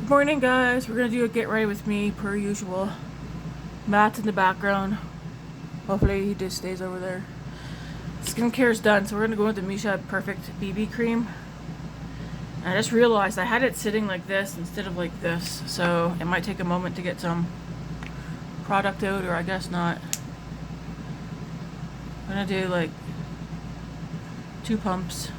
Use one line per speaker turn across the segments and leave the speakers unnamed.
Good morning, guys. We're gonna do a get ready with me per usual. Matt's in the background. Hopefully he just stays over there. Skincare is done, so we're gonna go with the Misha Perfect BB cream. And I just realized I had it sitting like this instead of like this, so it might take a moment to get some product out, or I guess not. I'm gonna do like 2 pumps.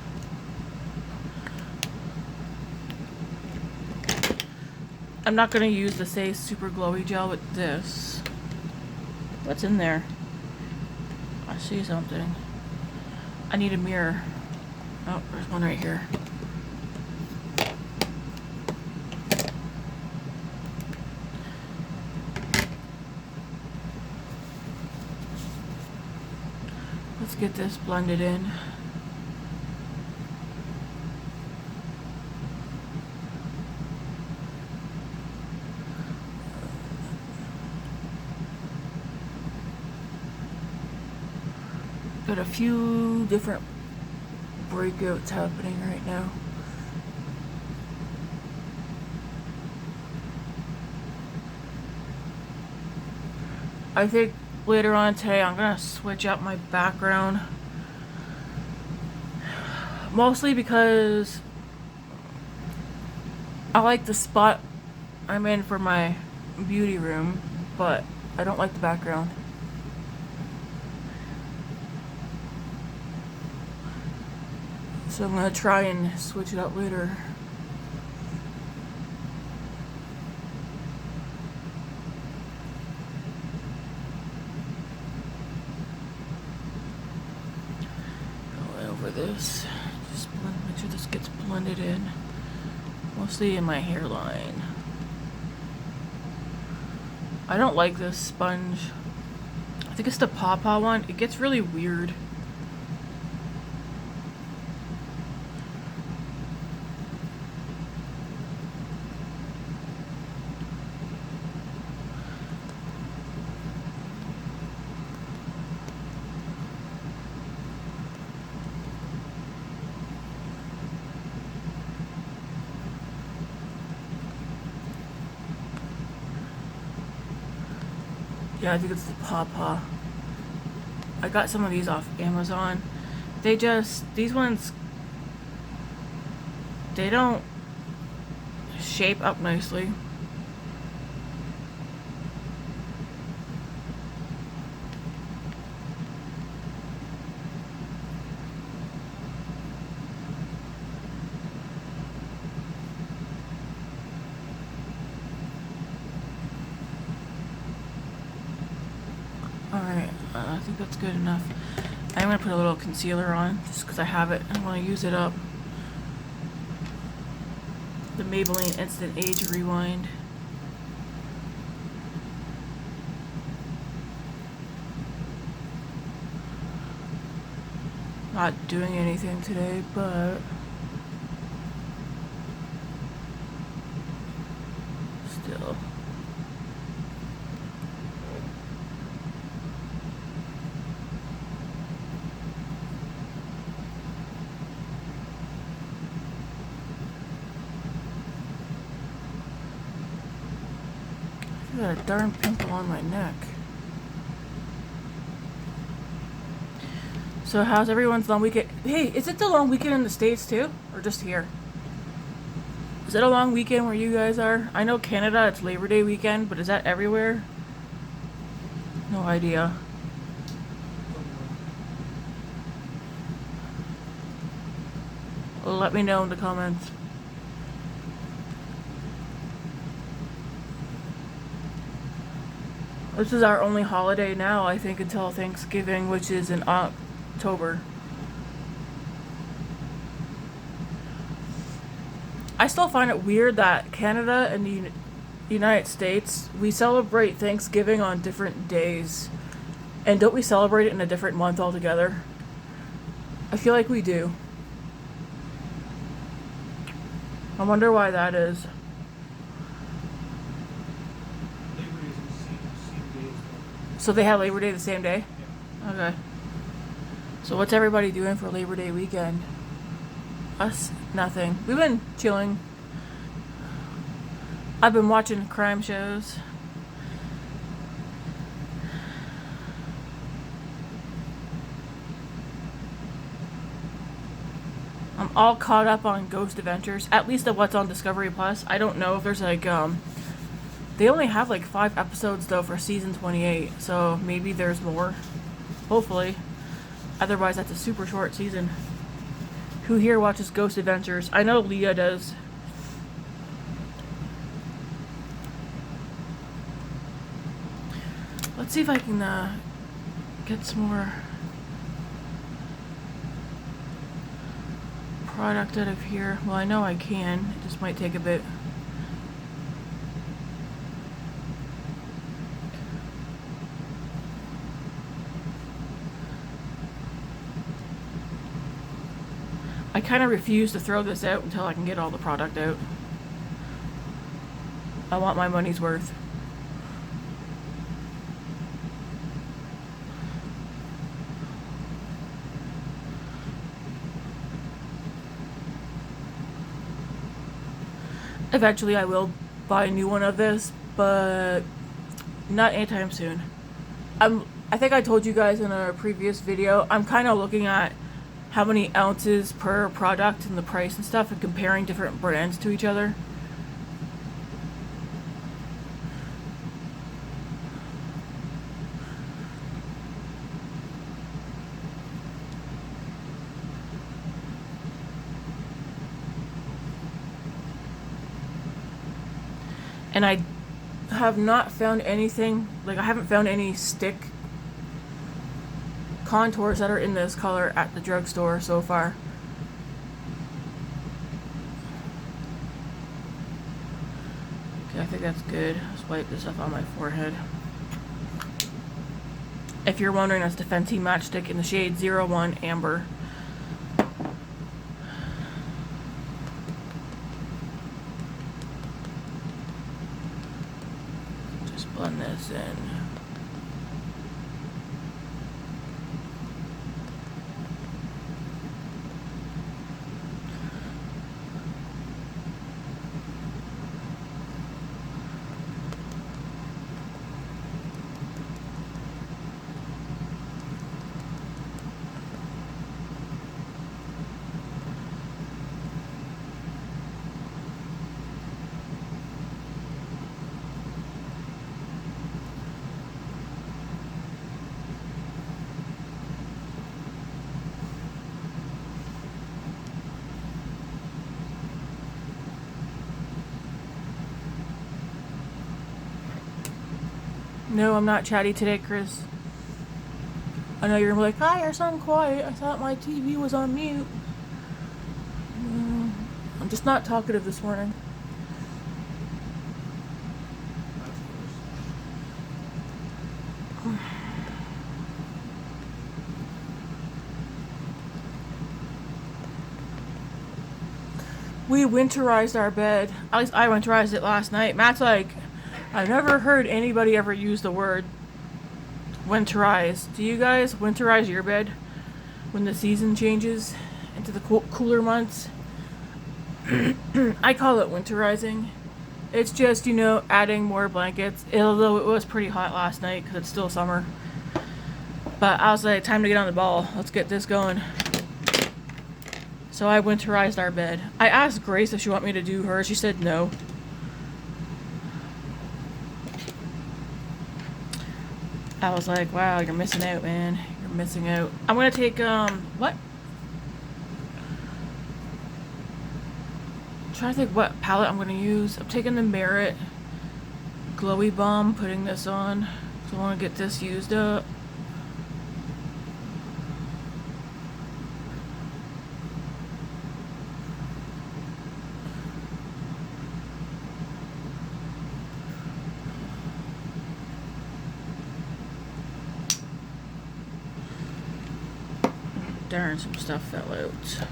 I'm not gonna use the Say Super Glowy Gel with this. What's in there? I see something. I need a mirror. Oh, there's one right here. Let's get this blended in. Got a few different breakouts happening right now. I think later on today I'm gonna switch up my background. Mostly because I like the spot I'm in for my beauty room, but I don't like the background. So I'm gonna try and switch it up later. Go over this. Just make sure this gets blended in. Mostly in my hairline. I don't like this sponge. I think it's the Pawpaw one. It gets really weird. Yeah, I think it's the Pawpaw. I got some of these off Amazon. These ones, they don't shape up nicely. Alright, I think that's good enough. I'm going to put a little concealer on, just because I have it and I want to use it up. The Maybelline Instant Age Rewind. Not doing anything today, but still. I got a darn pimple on my neck. So how's everyone's long weekend? Hey, is it the long weekend in the States too? Or just here? Is it a long weekend where you guys are? I know Canada, it's Labor Day weekend, but is that everywhere? No idea. Let me know in the comments. This is our only holiday now, I think, until Thanksgiving, which is in October. I still find it weird that Canada and the United States, we celebrate Thanksgiving on different days. And don't we celebrate it in a different month altogether? I feel like we do. I wonder why that is. So they have Labor Day the same day? Yeah. Okay. So what's everybody doing for Labor Day weekend? Us? Nothing. We've been chilling. I've been watching crime shows. I'm all caught up on Ghost Adventures, at least of what's on Discovery Plus. I don't know if there's like, they only have like 5 episodes though for season 28, so maybe there's more. Hopefully. Otherwise, that's a super short season. Who here watches Ghost Adventures? I know Leah does. Let's see if I can get some more product out of here. Well, I know I can. It just might take a bit. I kind of refuse to throw this out until I can get all the product out. I want my money's worth. Eventually I will buy a new one of this, but not anytime soon. I think I told you guys in a previous video, I'm kind of looking at how many ounces per product and the price and stuff and comparing different brands to each other. And I have not found anything, like I haven't found any stick contours that are in this color at the drugstore so far. Okay, I think that's good. Let's wipe this up on my forehead. If you're wondering, that's the Fenty Matchstick in the shade 01 Amber. Just blend this in. No, I'm not chatty today, Chris. I know you're gonna be like, hi, I sound quiet. I thought my TV was on mute. I'm just not talkative this morning. We winterized our bed. At least I winterized it last night. Matt's like, I've never heard anybody ever use the word winterize. Do you guys winterize your bed when the season changes into the cooler months? I call it winterizing. It's just, you know, adding more blankets. Although it was pretty hot last night because it's still summer. But I was like, time to get on the ball. Let's get this going. So I winterized our bed. I asked Grace if she wanted me to do hers. She said no. I was like, wow, you're missing out, man. You're missing out. I'm gonna take, what? I'm trying to think what palette I'm gonna use. I'm taking the Merit Glowy Balm, putting this on. So I wanna get this used up. Darn, some stuff fell out.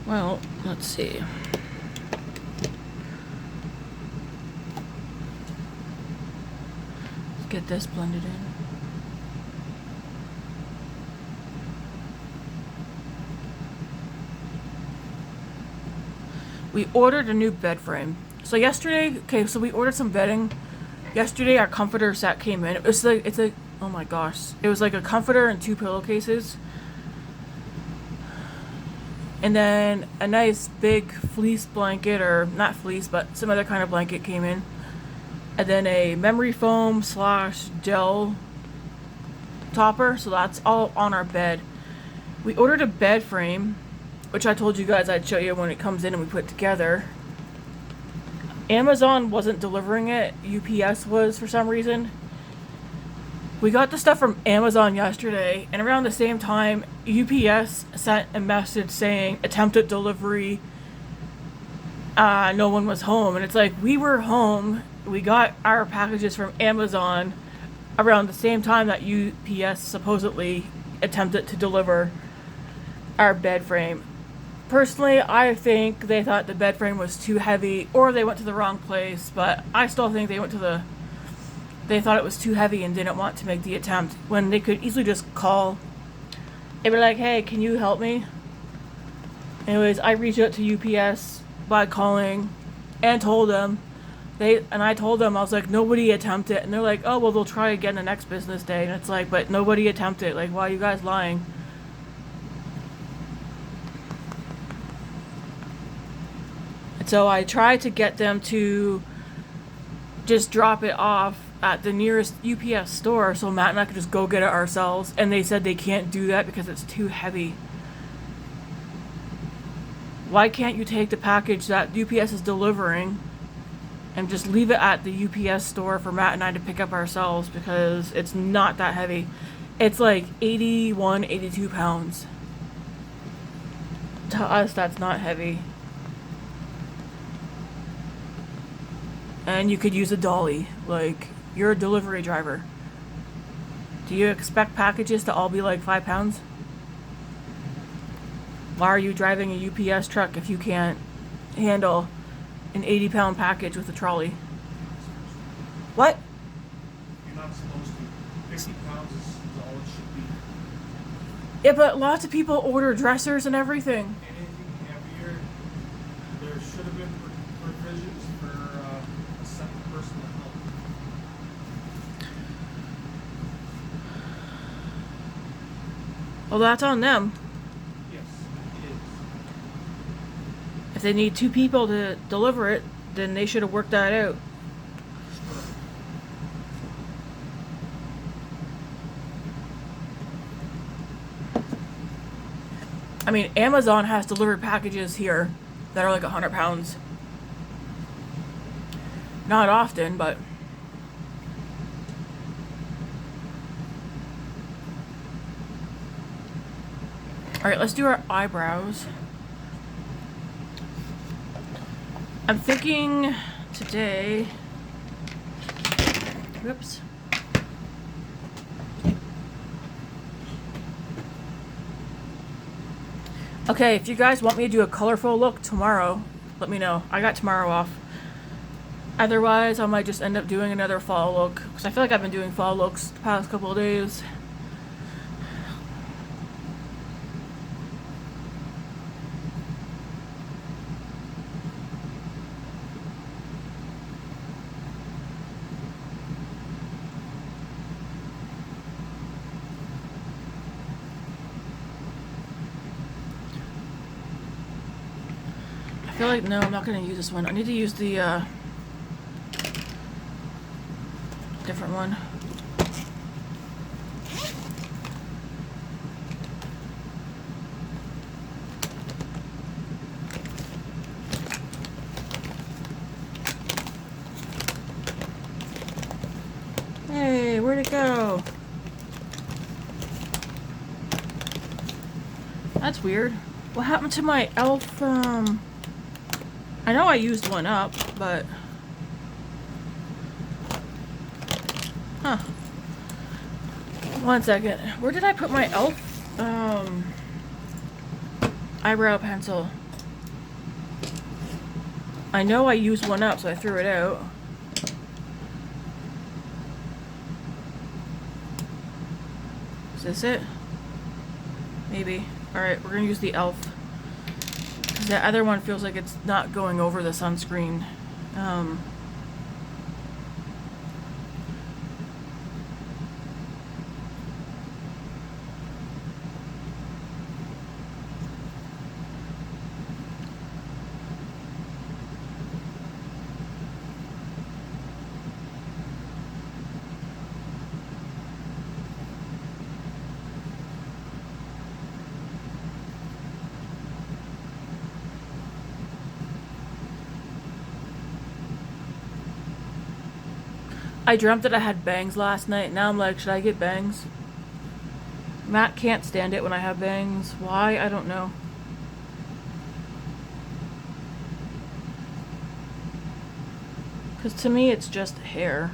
Well, let's see. Let's get this blended in. We ordered a new bed frame. So yesterday, okay, so we ordered some bedding. Yesterday, our comforter set came in. Oh my gosh. It was like a comforter and 2 pillowcases. And then a nice big fleece blanket, or not fleece, but some other kind of blanket came in. And then a memory foam / gel topper. So that's all on our bed. We ordered a bed frame, which I told you guys I'd show you when it comes in and we put it together. Amazon wasn't delivering it. UPS was for some reason. We got the stuff from Amazon yesterday, and around the same time, UPS sent a message saying attempted delivery. No one was home, and it's like, we were home. We got our packages from Amazon around the same time that UPS supposedly attempted to deliver our bed frame. Personally, I think they thought the bed frame was too heavy, or they went to the wrong place, but I still think they thought it was too heavy and didn't want to make the attempt when they could easily just call and be like, hey, can you help me? Anyways, I reached out to UPS by calling and told them. I told them, I was like, nobody attempted. And they're like, oh, well, they'll try again the next business day. And it's like, but nobody attempted. Like, why are you guys lying? And so I tried to get them to just drop it off at the nearest UPS store so Matt and I could just go get it ourselves. And they said they can't do that because it's too heavy. Why can't you take the package that UPS is delivering and just leave it at the UPS store for Matt and I to pick up ourselves, because it's not that heavy. It's like 81, 82 pounds. To us, that's not heavy. And you could use a dolly. Like, you're a delivery driver. Do you expect packages to all be like 5 pounds? Why are you driving a UPS truck if you can't handle an 80-pound package with a trolley? What?
You're not supposed to. 50 pounds is all it should be.
Yeah, but lots of people order dressers and everything.
Anything heavier, there should have been provisions for a second person to help.
Well, that's on them.
Yes, it is.
If they need 2 people to deliver it, then they should have worked that out. I mean, Amazon has delivered packages here that are like 100 pounds. Not often, but... Alright, let's do our eyebrows. I'm thinking today... Whoops. Okay, if you guys want me to do a colorful look tomorrow, let me know. I got tomorrow off. Otherwise, I might just end up doing another fall look, because I feel like I've been doing fall looks the past couple of days. I feel like, no, I'm not going to use this one. I need to use the different one. Hey, where'd it go? That's weird. What happened to my elf, I know I used one up, but... Huh. One second. Where did I put my elf, eyebrow pencil? I know I used one up, so I threw it out. Is this it? Maybe. Alright, we're gonna use the elf. The other one feels like it's not going over the sunscreen. I dreamt that I had bangs last night. Now I'm like, should I get bangs? Matt can't stand it when I have bangs. Why? I don't know. Because to me, it's just hair.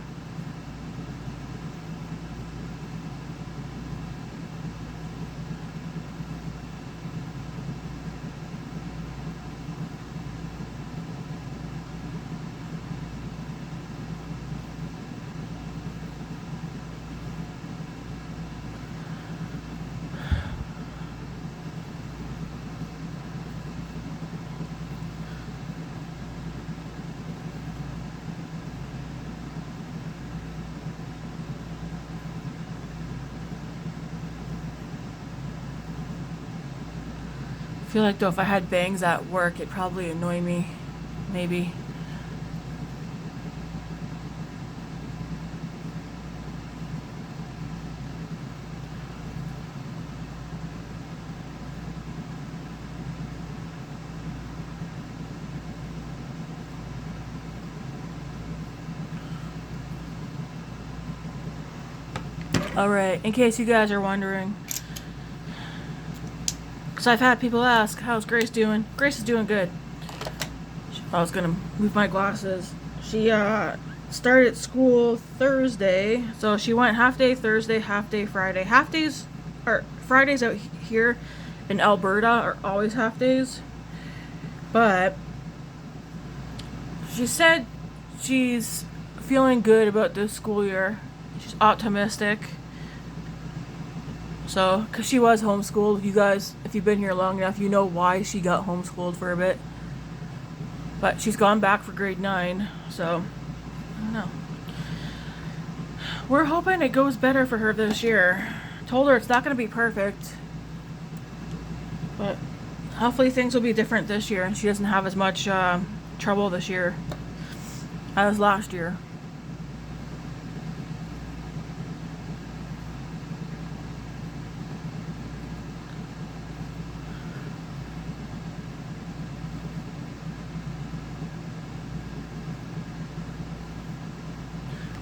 I feel like though if I had bangs at work, it'd probably annoy me. Maybe. Alright, in case you guys are wondering. Because I've had people ask, how's Grace doing? Grace is doing good. I was going to move my glasses. She started school Thursday. So she went half day Thursday, half day Friday. Half days, or Fridays out here in Alberta are always half days. But she said she's feeling good about this school year. She's optimistic. So, because she was homeschooled, you guys, if you've been here long enough, you know why she got homeschooled for a bit. But she's gone back for grade 9, so, I don't know. We're hoping it goes better for her this year. Told her it's not going to be perfect. But, hopefully things will be different this year, and she doesn't have as much trouble this year as last year.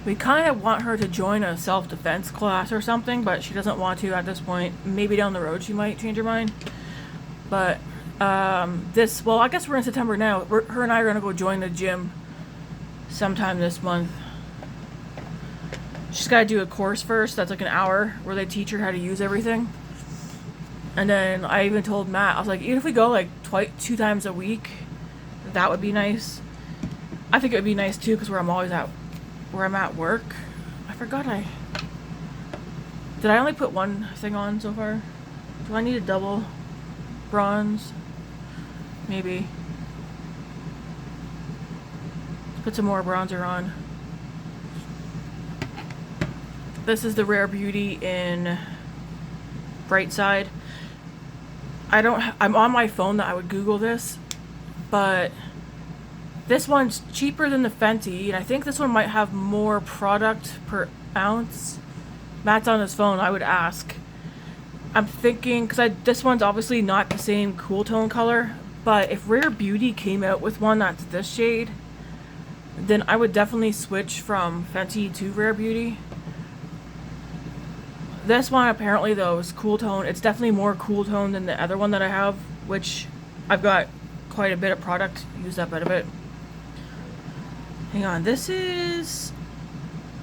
We kind of want her to join a self-defense class or something, but she doesn't want to at this point. Maybe down the road she might change her mind. But well, I guess we're in September now. Her and I are going to go join the gym sometime this month. She's got to do a course first. That's like an hour where they teach her how to use everything. And then I even told Matt, I was like, even if we go like 2 times a week, that would be nice. I think it would be nice too, because where I'm at work. I forgot did I only put one thing on so far? Do I need a double bronze? Maybe. Let's put some more bronzer on. This is the Rare Beauty in Bright Side. I'm on my phone that I would Google this, but this one's cheaper than the Fenty, and I think this one might have more product per ounce. Matt's on his phone, I would ask. I'm thinking, because this one's obviously not the same cool tone color, but if Rare Beauty came out with one that's this shade, then I would definitely switch from Fenty to Rare Beauty. This one apparently though is cool tone. It's definitely more cool tone than the other one that I have, which I've got quite a bit of product used up out of it. Hang on, this is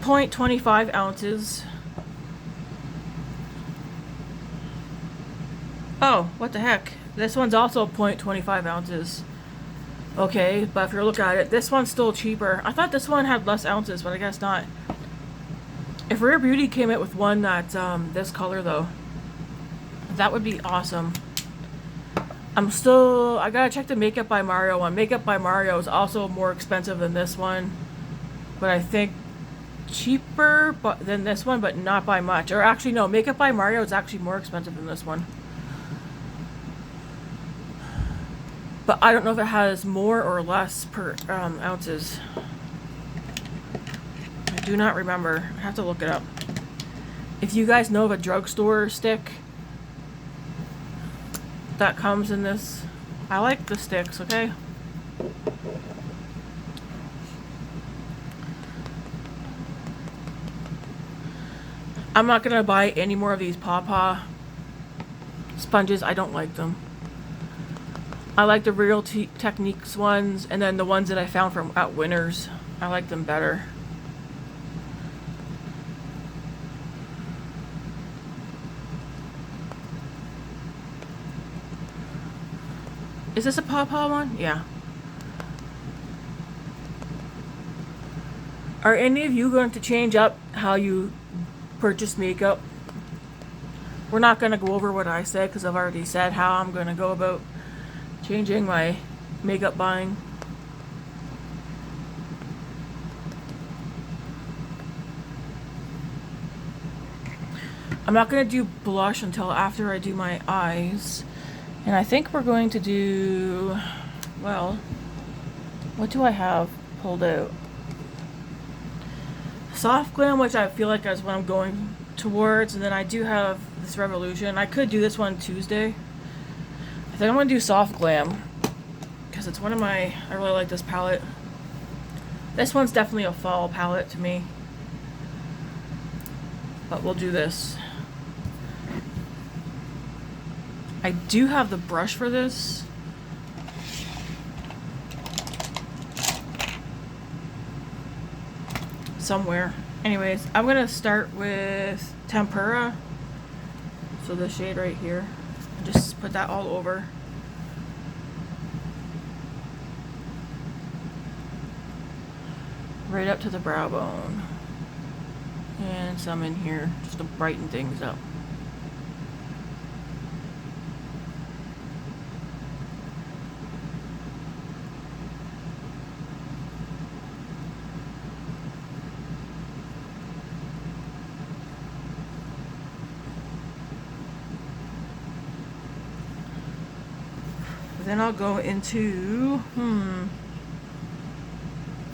0.25 ounces. Oh, what the heck? This one's also 0.25 ounces. Okay, but if you look at it, this one's still cheaper. I thought this one had less ounces, but I guess not. If Rare Beauty came out with one that's this color though, that would be awesome. I gotta check the Makeup by Mario one. Makeup by Mario is also more expensive than this one, but I think cheaper than this one, but not by much. Or actually, no, Makeup by Mario is actually more expensive than this one. But I don't know if it has more or less per ounces. I do not remember. I have to look it up. If you guys know of a drugstore stick that comes in this, I like the sticks, okay? I'm not gonna buy any more of these Paw sponges. I don't like them. I like the Real Techniques ones, and then the ones that I found from at Winners. I like them better. Is this a Paw one? Yeah. Are any of you going to change up how you purchase makeup? We're not going to go over what I said because I've already said how I'm going to go about changing my makeup buying. I'm not going to do blush until after I do my eyes. And I think we're going to do, well, what do I have pulled out? Softglam, which I feel like is what I'm going towards, and then I do have this Revolution. I could do this one Tuesday. I think I'm going to do Softglam because it's one of my, I really like this palette. This one's definitely a fall palette to me. But we'll do this. I do have the brush for this. Somewhere. Anyways, I'm going to start with Tempera. So the shade right here. Just put that all over. Right up to the brow bone. And some in here just to brighten things up. Then I'll go into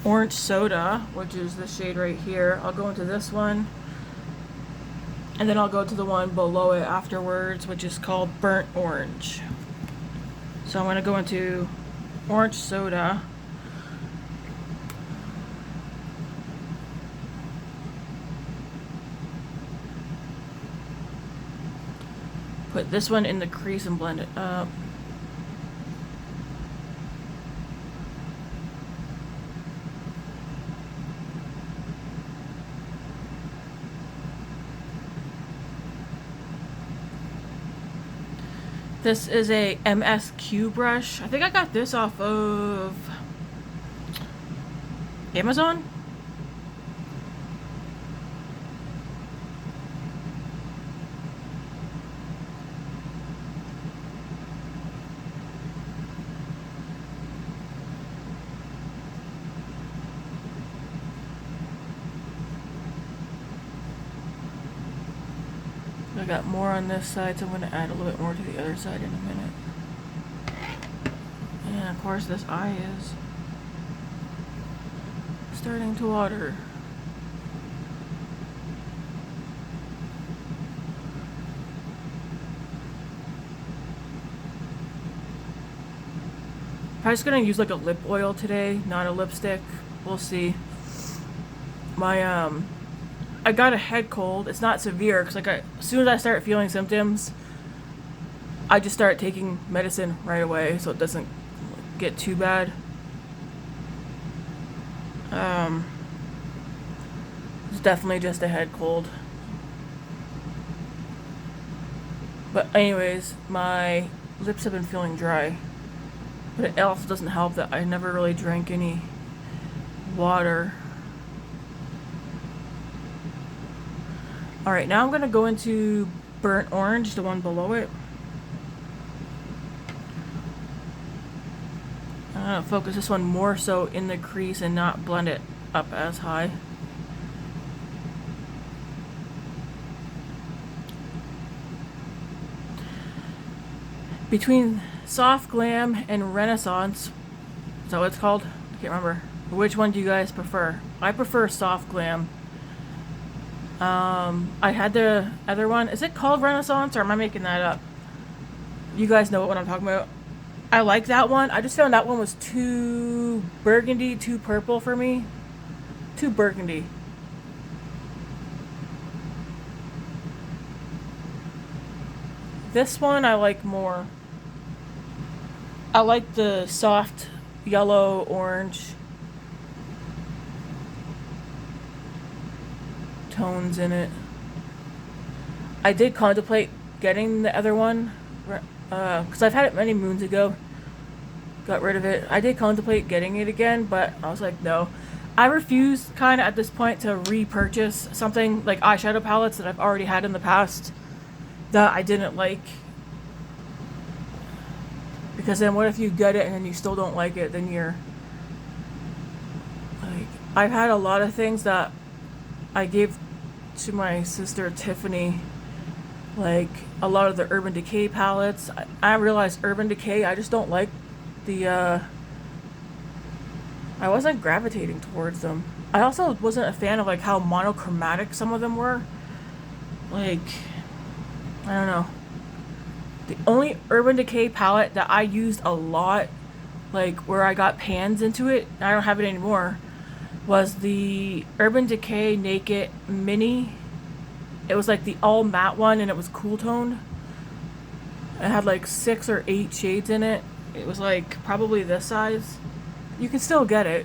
Orange Soda, which is the shade right here. I'll go into this one. And then I'll go to the one below it afterwards, which is called Burnt Orange. So I'm going to go into Orange Soda. Put this one in the crease and blend it up. This is a MSQ brush. I think I got this off of Amazon. I got more on this side, so I'm going to add a little bit more to the other side in a minute. And of course this eye is starting to water. I'm just going to use like a lip oil today, not a lipstick. We'll see. My I got a head cold. It's not severe because as soon as I start feeling symptoms, I just start taking medicine right away so it doesn't get too bad. It's definitely just a head cold. But anyways, my lips have been feeling dry. But it also doesn't help that I never really drank any water. Alright, now I'm going to go into Burnt Orange, the one below it. I'm gonna focus this one more so in the crease and not blend it up as high. Between Softglam and Renaissance, is that what it's called? I can't remember. Which one do you guys prefer? I prefer Softglam. I had the other one. Is it called Renaissance or am I making that up? You guys know what I'm talking about. I like that one. I just found that one was too burgundy, too purple for me. Too burgundy. This one I like more. I like the soft yellow, orange tones in it. I did contemplate getting the other one because I've had it many moons ago. Got rid of it. I did contemplate getting it again, but I was like, no. I refuse kind of at this point to repurchase something like eyeshadow palettes that I've already had in the past that I didn't like. Because then what if you get it and then you still don't like it? Then you're like, I've had a lot of things that I gave to my sister Tiffany, like a lot of the Urban Decay palettes. I realized Urban Decay, I just don't like the I wasn't gravitating towards them. I also wasn't a fan of like how monochromatic some of them were. Like, I don't know. The only Urban Decay palette that I used a lot, like where I got pans into it, I don't have it anymore, was the Urban Decay Naked Mini. It was like the all matte one and it was cool toned. It had like 6 or 8 shades in it. It was like probably this size. You can still get it.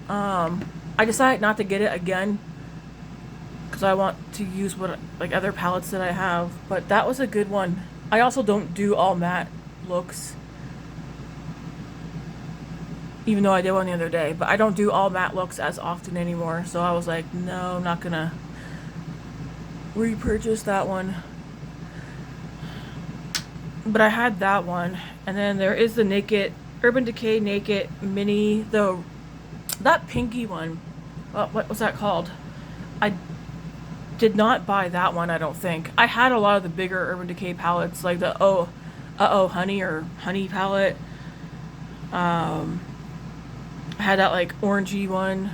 I decided not to get it again because I want to use what like other palettes that I have. But that was a good one. I also don't do all matte looks, even though I did one the other day. But I don't do all matte looks as often anymore. So I was like, no, I'm not gonna repurchase that one. But I had that one, and then there is the Naked Urban Decay Naked Mini, that pinky one. What was that called? I did not buy that one, I don't think. I had a lot of the bigger Urban Decay palettes, like the Honey or Honey palette. I had that like orangey one.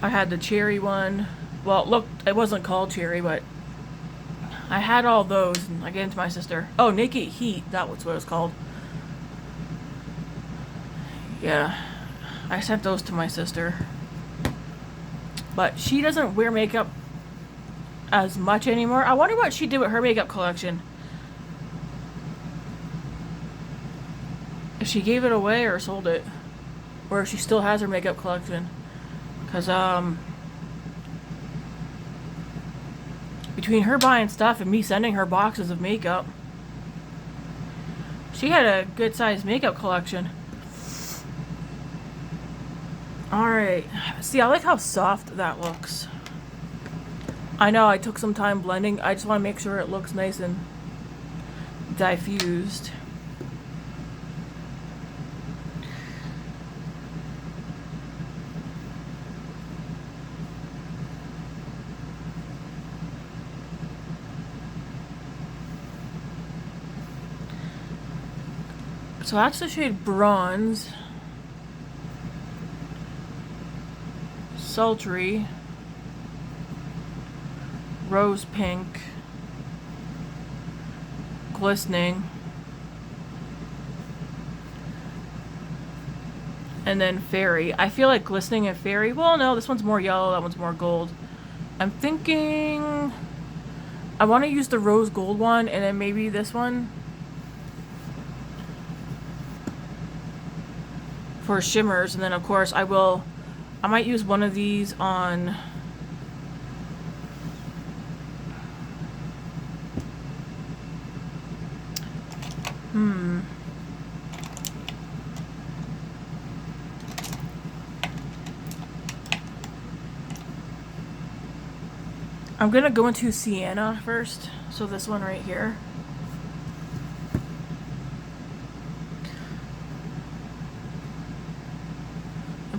I had the cherry one. Well, look, it wasn't called cherry, but I had all those, and I gave them to my sister. Oh, Naked Heat, that was what it was called. Yeah, I sent those to my sister. But she doesn't wear makeup as much anymore. I wonder what she did with her makeup collection. If she gave it away or sold it. Or if she still has her makeup collection. Because, between her buying stuff and me sending her boxes of makeup, she had a good sized makeup collection. Alright, see, I like how soft that looks. I know I took some time blending. I just want to make sure it looks nice and diffused. So that's the shade Bronze. Sultry, Rose Pink, Glistening, and then Fairy. I feel like Glistening and Fairy, well no, this one's more yellow, that one's more gold. I'm thinking I want to use the rose gold one and then maybe this one for shimmers, and then of course I might use one of these on I'm gonna go into Sienna first, so this one right here.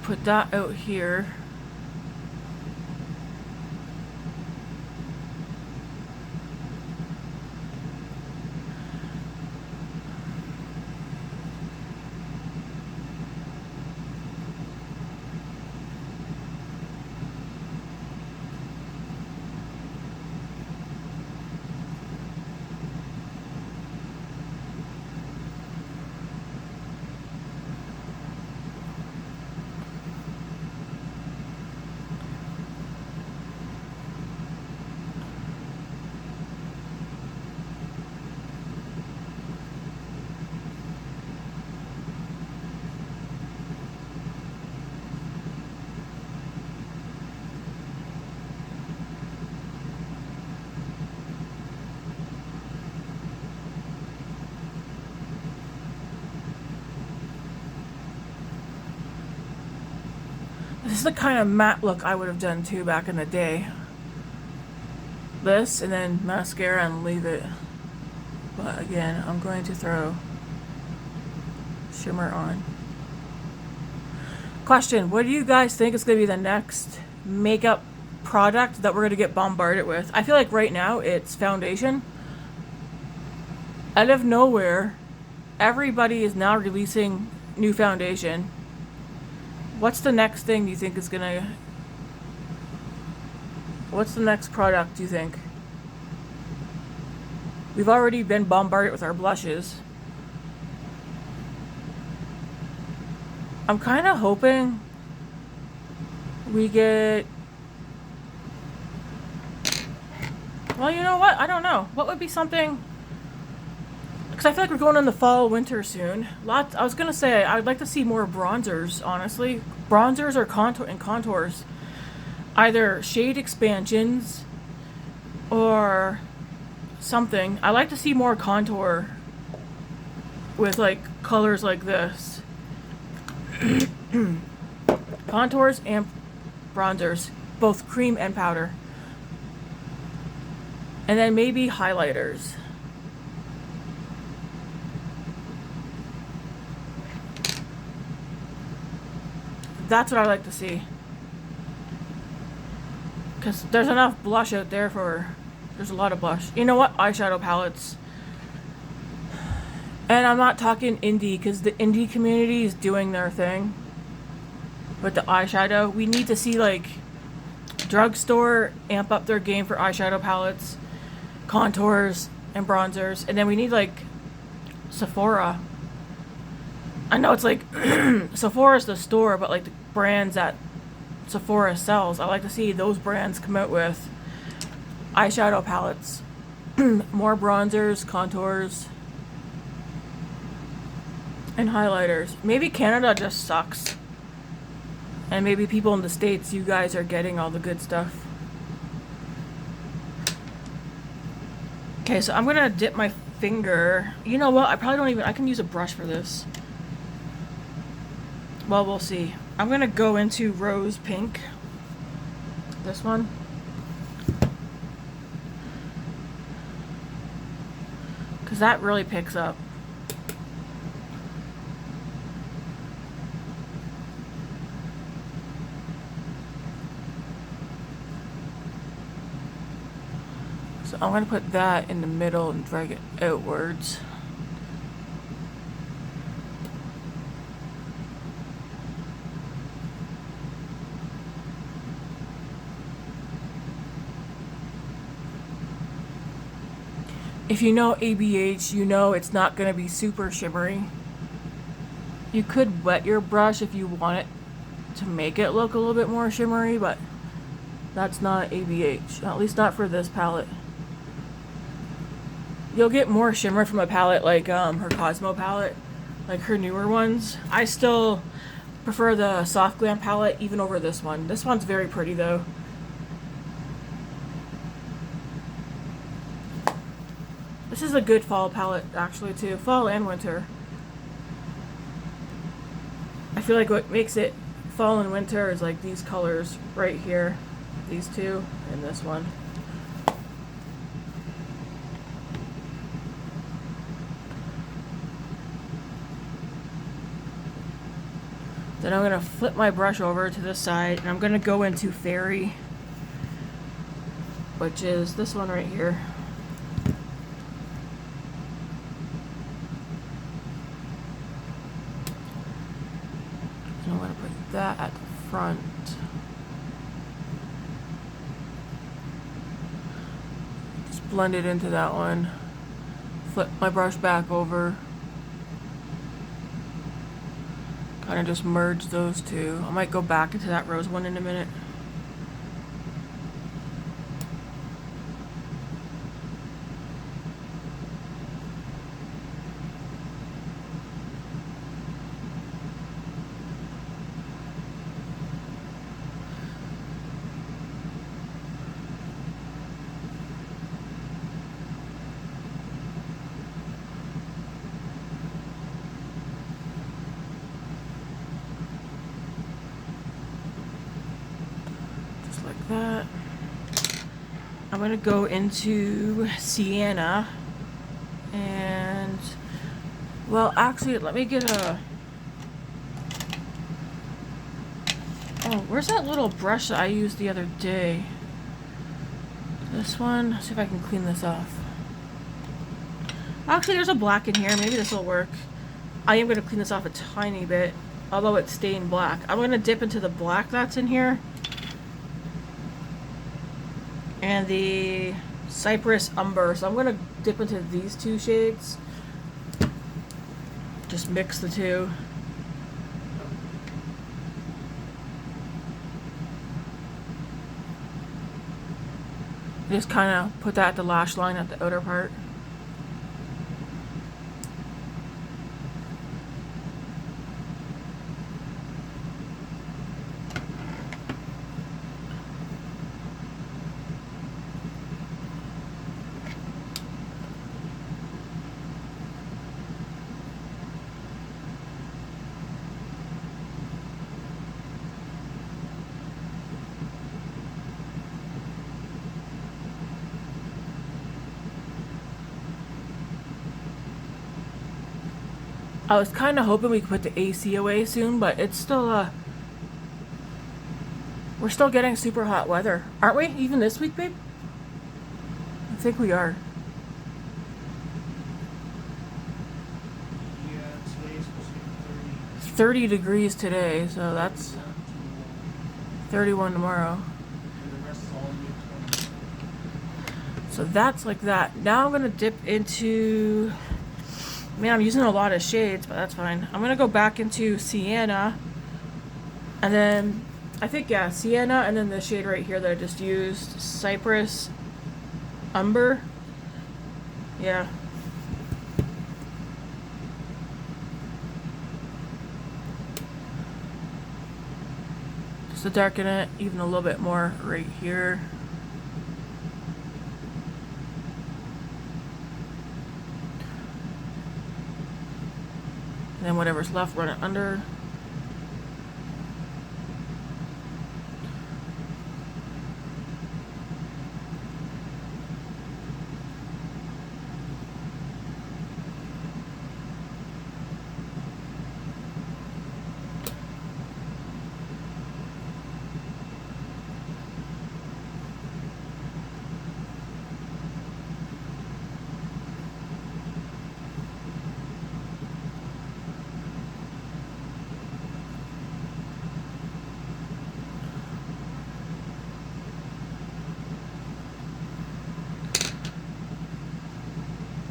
put that out here. This is the kind of matte look I would have done too back in the day. This and then mascara and leave it. But again, I'm going to throw shimmer on. Question, what do you guys think is going to be the next makeup product that we're going to get bombarded with? I feel like right now it's foundation. Out of nowhere, everybody is now releasing new foundation. What's the next thing you think is gonna... What's the next product, do you think? We've already been bombarded with our blushes. I'm kind of hoping we get... Well, you know what? I don't know. What would be something... Because I feel like we're going in the fall, winter soon. I was going to say, I'd like to see more bronzers, honestly. Bronzers or contours. Either shade expansions or something. I like to see more contour with like colors like this. Contours and bronzers, both cream and powder. And then maybe highlighters. That's what I like to see. Because there's enough blush out there for... There's a lot of blush. You know what? Eyeshadow palettes. And I'm not talking indie, because the indie community is doing their thing with the eyeshadow. We need to see, like, drugstore amp up their game for eyeshadow palettes, contours, and bronzers. And then we need, like, Sephora. I know it's like Sephora's the store, but like the brands that Sephora sells, I like to see those brands come out with eyeshadow palettes. More bronzers, contours, and highlighters. Maybe Canada just sucks. And maybe people in the States, you guys are getting all the good stuff. Okay, so I'm gonna dip my finger. You know what? I probably don't even... I can use a brush for this. Well, we'll see. I'm gonna go into Rose Pink. This one. Because that really picks up. So I'm gonna put that in the middle and drag it outwards. If you know ABH, you know it's not going to be super shimmery. You could wet your brush if you want it to make it look a little bit more shimmery, but that's not ABH. At least not for this palette. You'll get more shimmer from a palette like her Cosmo palette, like her newer ones. I still prefer the Softglam palette even over this one. This one's very pretty though. This is a good fall palette, actually, too. Fall and winter. I feel like what makes it fall and winter is like these colors right here. These two and this one. Then I'm gonna flip my brush over to this side and I'm gonna go into Fairy, which is this one right here. And I'm gonna put that at the front. Just blend it into that one. Flip my brush back over. Kind of just merge those two. I might go back into that rose one in a minute. Like that. I'm gonna go into Sienna and, well, actually, let me get a, oh, where's that little brush that I used the other day? This one. Let's see if I can clean this off. Actually, there's a black in here. Maybe this will work. I am gonna clean this off a tiny bit, although it's stained black. I'm gonna dip into the black that's in here. And the Cypress Umber. So I'm going to dip into these two shades. Just mix the two. Just kind of put that at the lash line at the outer part. I was kind of hoping we could put the AC away soon, but it's still, we're still getting super hot weather. Aren't we? Even this week, babe? I think we are.
Yeah, today's supposed to be
30 degrees today, so that's 31 tomorrow.
and the rest is all mid-20s.
So that's like that. Now I'm going to dip into, man, I'm using a lot of shades, but that's fine. I'm going to go back into Sienna. And then, I think, yeah, Sienna, and then the shade right here that I just used, Cypress Umber. Yeah. Just to darken it even a little bit more right here. And then whatever's left, run it under.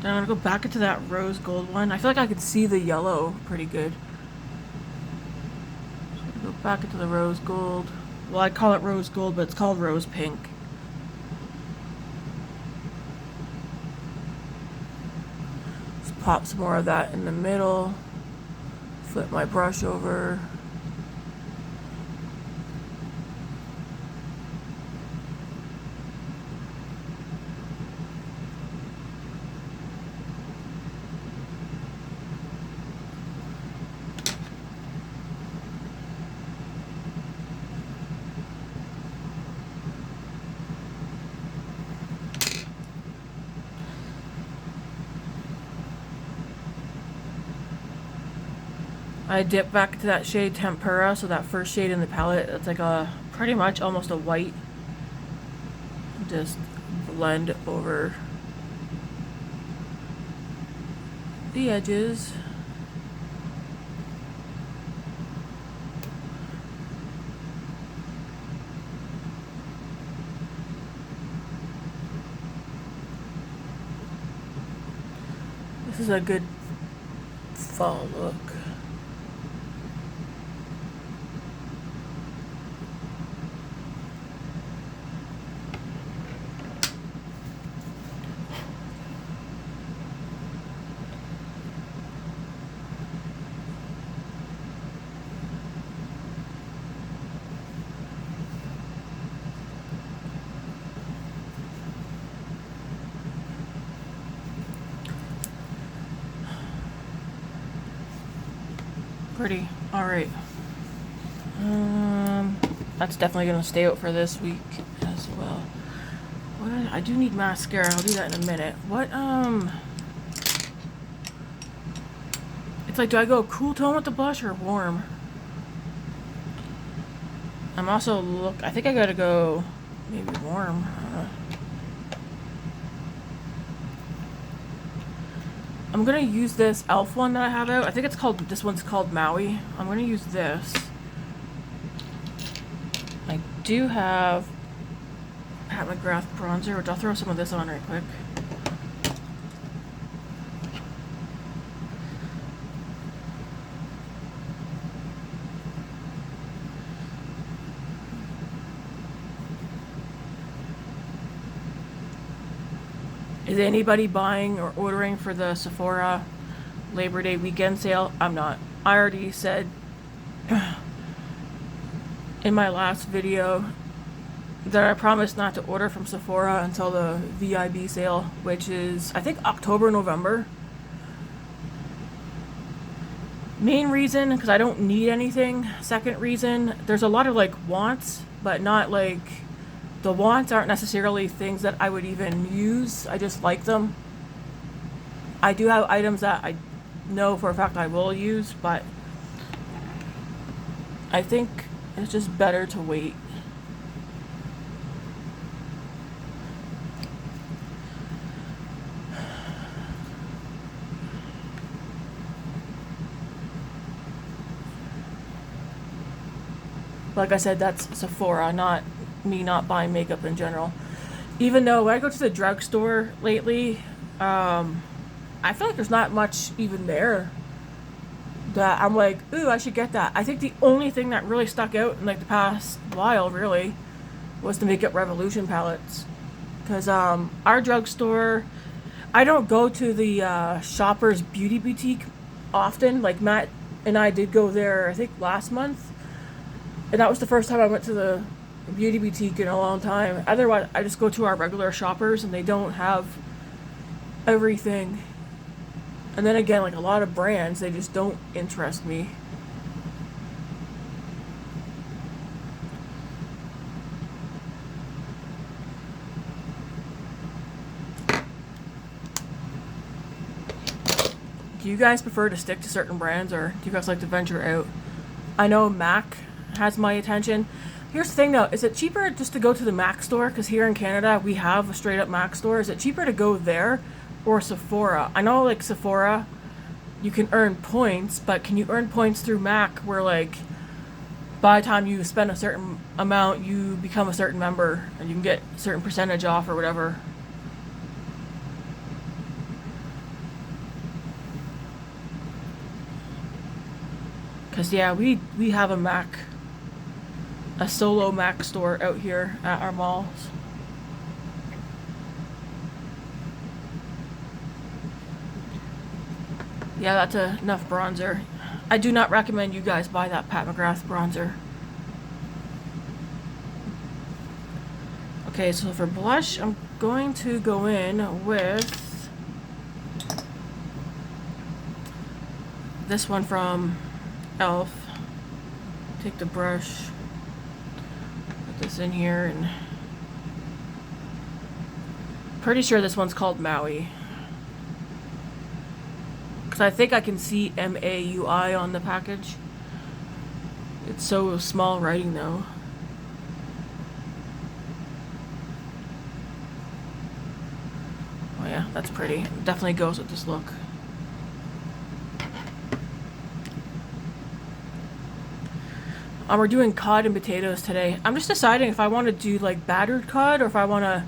Then I'm gonna go back into that rose gold one. I feel like I could see the yellow pretty good. So I'm gonna go back into the rose gold. Well, I call it rose gold, but it's called rose pink. Just pop some more of that in the middle. Flip my brush over. I dip back to that shade Tempura, so that first shade in the palette, it's like a pretty much almost a white. Just blend over the edges. This is a good fall look. Pretty. Alright. That's definitely gonna stay out for this week as well. I do need mascara. I'll do that in a minute. It's like, do I go cool tone with the blush or warm? I'm also I think I gotta go maybe warm. I'm gonna use this e.l.f. one that I have out. I think this one's called Maui. I'm gonna use this. I do have Pat McGrath bronzer, which I'll throw some of this on right quick. Is anybody buying or ordering for the Sephora Labor Day weekend sale? I'm not. I already said in my last video that I promised not to order from Sephora until the VIB sale, which is, I think, October, November. Main reason, because I don't need anything. Second reason, there's a lot of like wants, but not like, the wants aren't necessarily things that I would even use. I just like them. I do have items that I know for a fact I will use, but I think it's just better to wait. Like I said, that's Sephora, not me not buying makeup in general. Even though when I go to the drugstore lately, I feel like there's not much even there that I'm like, ooh, I should get that. I think the only thing that really stuck out in like the past while really was the Makeup Revolution palettes. Because our drugstore, I don't go to the Shoppers Beauty Boutique often. Like Matt and I did go there, I think last month. And that was the first time I went to the beauty boutique in a long time. Otherwise, I just go to our regular Shoppers and they don't have everything. And then again, like a lot of brands, they just don't interest me. Do you guys prefer to stick to certain brands, or do you guys like to venture out? I know MAC has my attention. Here's the thing though, is it cheaper just to go to the MAC store? Because here in Canada, we have a straight up MAC store. Is it cheaper to go there or Sephora? I know like Sephora, you can earn points, but can you earn points through MAC where like by the time you spend a certain amount, you become a certain member and you can get a certain percentage off or whatever? Because yeah, we have a solo MAC store out here at our malls. Yeah, that's enough bronzer. I do not recommend you guys buy that Pat McGrath bronzer. Okay, so for blush, I'm going to go in with this one from e.l.f. Take the brush, put this in here, and pretty sure this one's called Maui. Because I think I can see MAUI on the package. It's so small writing though. Oh yeah, that's pretty. Definitely goes with this look. We're doing cod and potatoes today. I'm just deciding if I want to do like battered cod or if I want to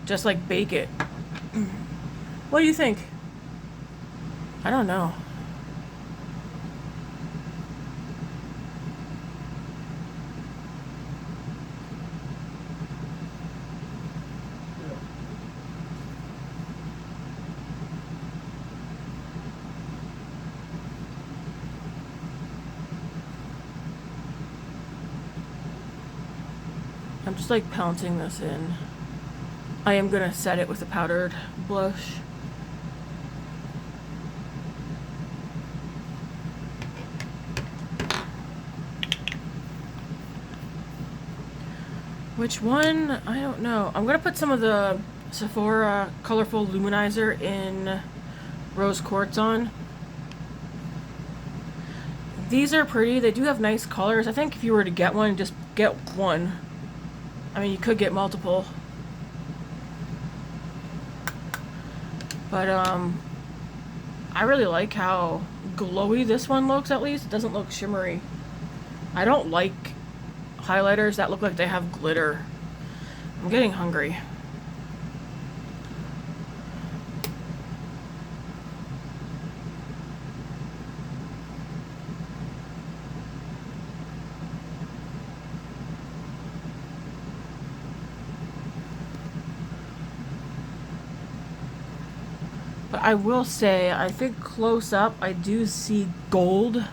just like bake it. What do you think? I don't know. I'm just like pouncing this in. I am gonna set it with a powdered blush. Which one? I don't know. I'm gonna put some of the Sephora Colorful Luminizer in Rose Quartz on. These are pretty. They do have nice colors. I think if you were to get one, just get one. I mean, you could get multiple. But, I really like how glowy this one looks, at least. It doesn't look shimmery. I don't like highlighters that look like they have glitter. I'm getting hungry. But I will say, I think close up, I do see gold.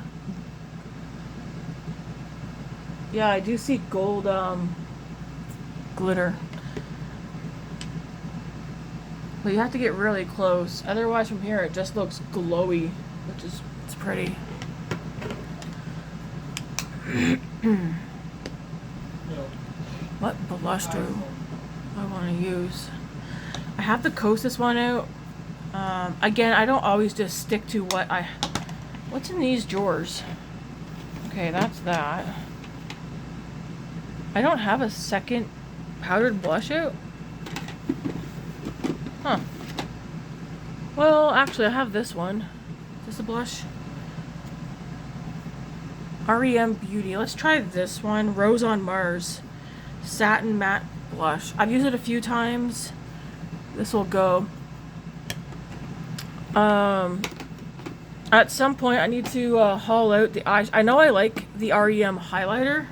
Yeah, I do see gold, glitter. But you have to get really close. Otherwise, from here, it just looks glowy, which is, it's pretty. What blush do I want to use? I have to coast this one out. Again, I don't always just stick to what I... What's in these drawers? Okay, that's that. I don't have a second powdered blush out. Huh. Well, actually, I have this one. Is this a blush? REM Beauty. Let's try this one. Rose on Mars. Satin Matte Blush. I've used it a few times. This will go. At some point, I need to haul out the eyes. I know I like the REM highlighter.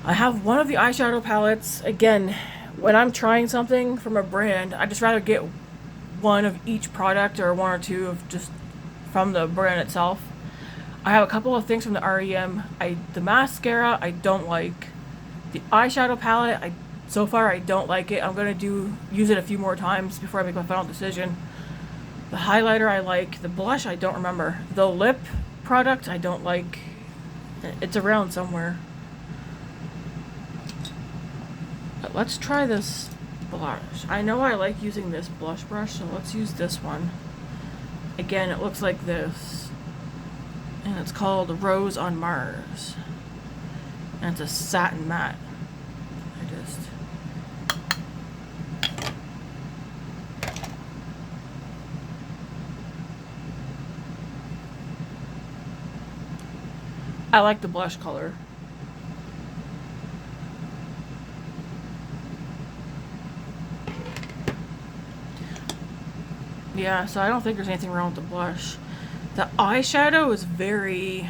I have one of the eyeshadow palettes. Again, when I'm trying something from a brand, I just rather get one of each product or one or two of just from the brand itself. I have a couple of things from the REM. The mascara I don't like. The eyeshadow palette, so far I don't like it. I'm gonna use it a few more times before I make my final decision. The highlighter I like. The blush I don't remember. The lip product I don't like. It's around somewhere. But let's try this blush. I know I like using this blush brush, so let's use this one. Again, it looks like this. And it's called Rose on Mars. And it's a satin matte. I like the blush color. Yeah, so I don't think there's anything wrong with the blush. The eyeshadow is very...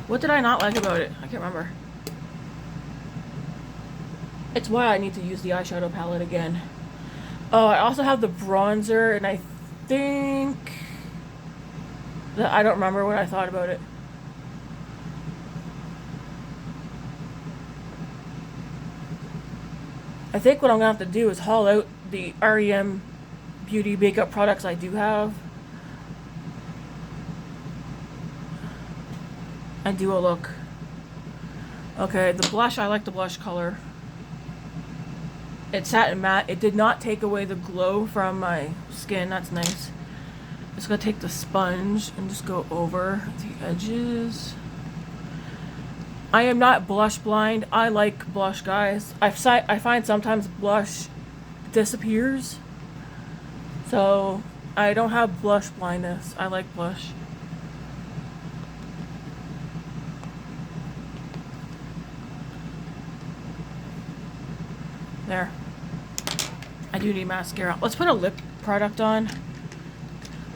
What did I not like about it? I can't remember. It's why I need to use the eyeshadow palette again. Oh, I also have the bronzer, and I think... I don't remember what I thought about it. I think what I'm going to have to do is haul out the REM Beauty makeup products I do have. And do a look. Okay, the blush, I like the blush color. It's satin matte. It did not take away the glow from my skin. That's nice. Just gonna take the sponge and just go over the edges. I am not blush blind. I like blush, guys. I find sometimes blush disappears. So I don't have blush blindness. I like blush. There. I do need mascara. Let's put a lip product on.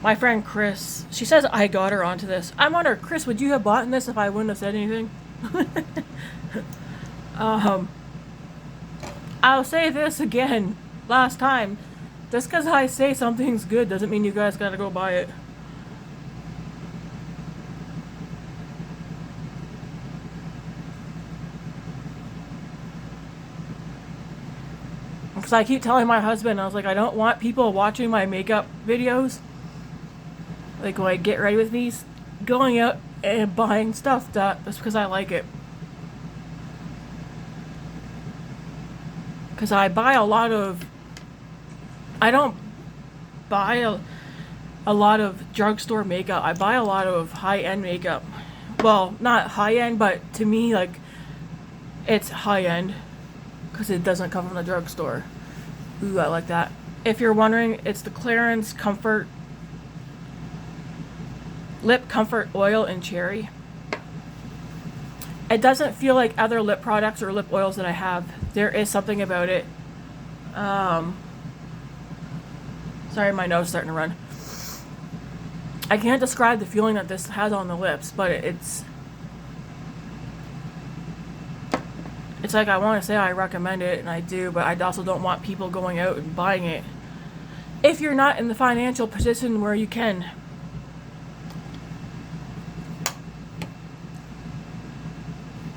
My friend Chris, she says I got her onto this. I'm on her. Chris, would you have bought this if I wouldn't have said anything? I'll say this again. Last time. Just because I say something's good doesn't mean you guys gotta go buy it. Because I keep telling my husband, I was like, I don't want people watching my makeup videos, like when I get ready with me, going out and buying stuff just because I like it. Because I buy a lot of, I don't buy a lot of drugstore makeup. I buy a lot of high-end makeup. Well, not high-end, but to me, like, it's high-end. Because it doesn't come from the drugstore. Ooh, I like that. If you're wondering, it's the Clarins Comfort Lip Comfort Oil in Cherry. It doesn't feel like other lip products or lip oils that I have. There is something about it. Sorry, my nose is starting to run. I can't describe the feeling that this has on the lips, but it's like I want to say I recommend it, and I do, but I also don't want people going out and buying it. If you're not in the financial position where you can.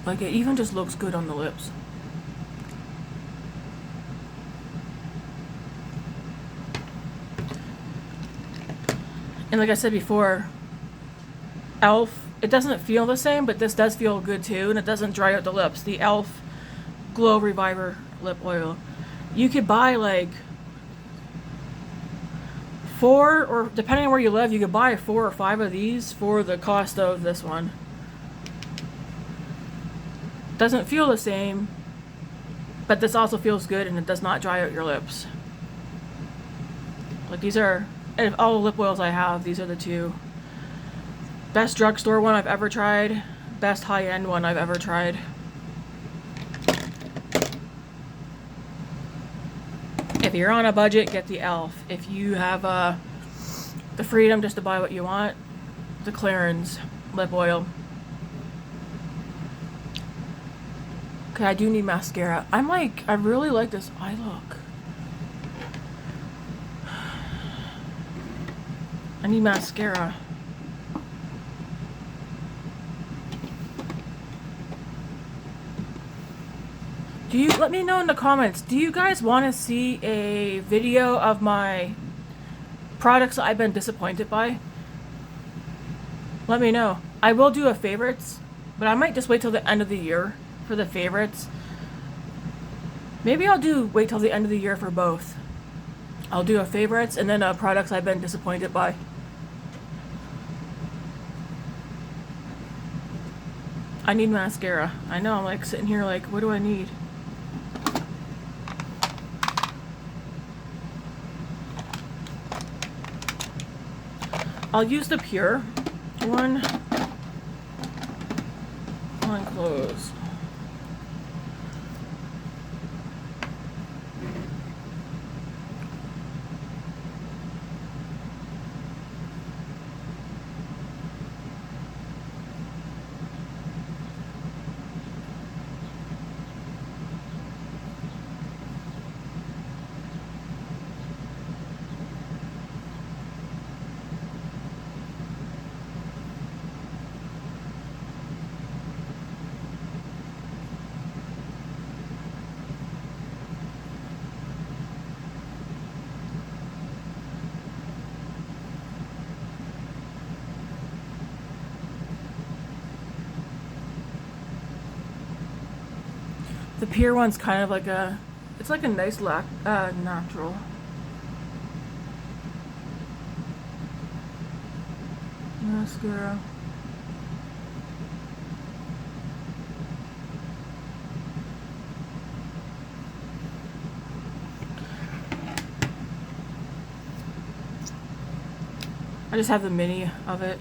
Like, it even just looks good on the lips. And like I said before, e.l.f., it doesn't feel the same, but this does feel good too, and it doesn't dry out the lips. The e.l.f. Glow Reviver Lip Oil. You could buy like 4, or depending on where you live, you could buy 4 or 5 of these for the cost of this one. Doesn't feel the same, but this also feels good, and it does not dry out your lips. Like, these are, of all the lip oils I have, these are the 2. Best drugstore one I've ever tried. Best high-end one I've ever tried. If you're on a budget, get the e.l.f. If you have the freedom just to buy what you want, the Clarins lip oil. Okay, I do need mascara. I really like this eye look. I need mascara. Let me know in the comments, do you guys want to see a video of my products I've been disappointed by? Let me know. I will do a favorites, but I might just wait till the end of the year for the favorites. Maybe I'll wait till the end of the year for both. I'll do a favorites and then products I've been disappointed by. I need mascara. I know, I'm like sitting here like, what do I need? I'll use the Pure one on clothes. The Pure one's kind of like It's like a nice natural. Mascara. I just have the mini of it.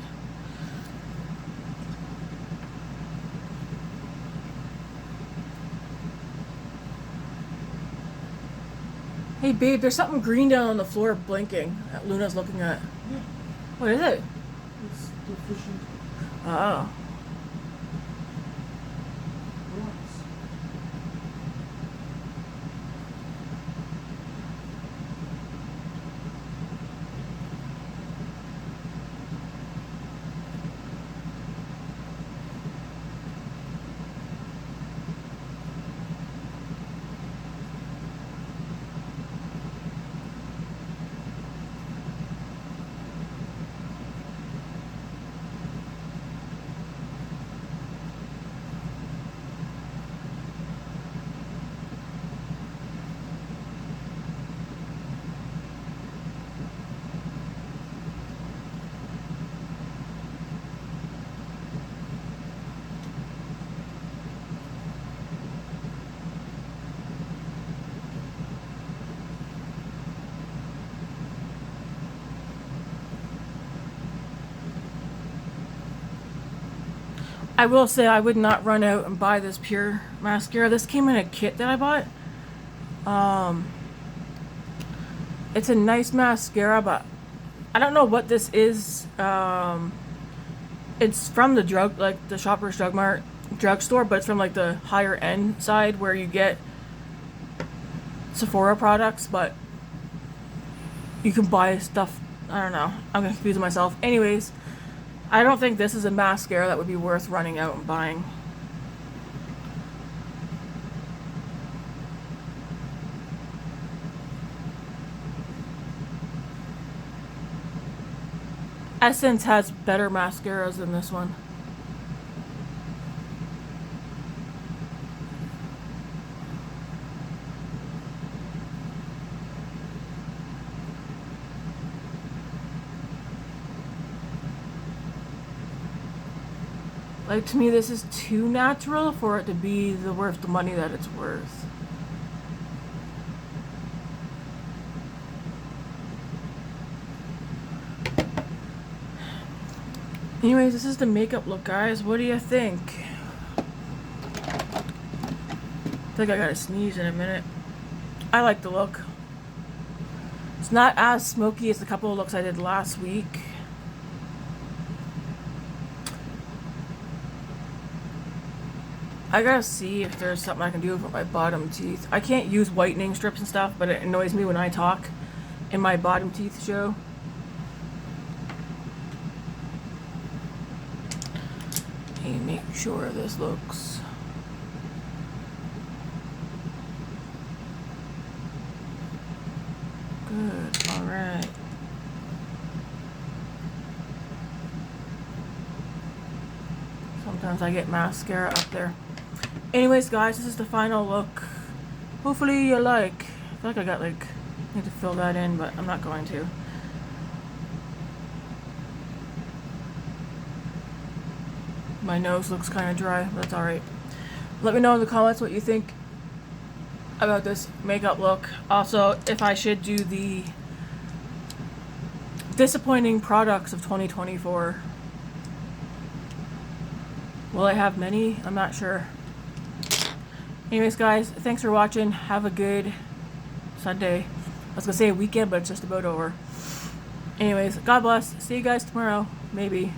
Hey babe, there's something green down on the floor blinking that Luna's looking at.
Yeah,
What is it?
it's deficient.
Oh.
Relax.
I will say I would not run out and buy this pure mascara. This came in a kit that I bought. It's a nice mascara, but I don't know what this is. It's from the the Shoppers Drug Mart drugstore, but it's from like the higher end side where you get Sephora products, but you can buy stuff. I don't know. I'm confusing myself. Anyways, I don't think this is a mascara that would be worth running out and buying. Essence has better mascaras than this one. Like, to me, this is too natural for it to be worth the money that it's worth. Anyways, this is the makeup look, guys. What do you think? I think I gotta sneeze in a minute. I like the look. It's not as smoky as the couple of looks I did last week. I gotta see if there's something I can do with my bottom teeth. I can't use whitening strips and stuff, but it annoys me when I talk and my bottom teeth show. And make sure this looks good. All right. Sometimes I get mascara up there. Anyways, guys, this is the final look. Hopefully you like. I feel like I got need to fill that in, but I'm not going to. My nose looks kind of dry, but that's alright. Let me know in the comments what you think about this makeup look. Also, if I should do the disappointing products of 2024. Will I have many? I'm not sure. Anyways, guys, thanks for watching. Have a good Sunday. I was gonna say weekend, but it's just about over. Anyways, God bless. See you guys tomorrow. Maybe.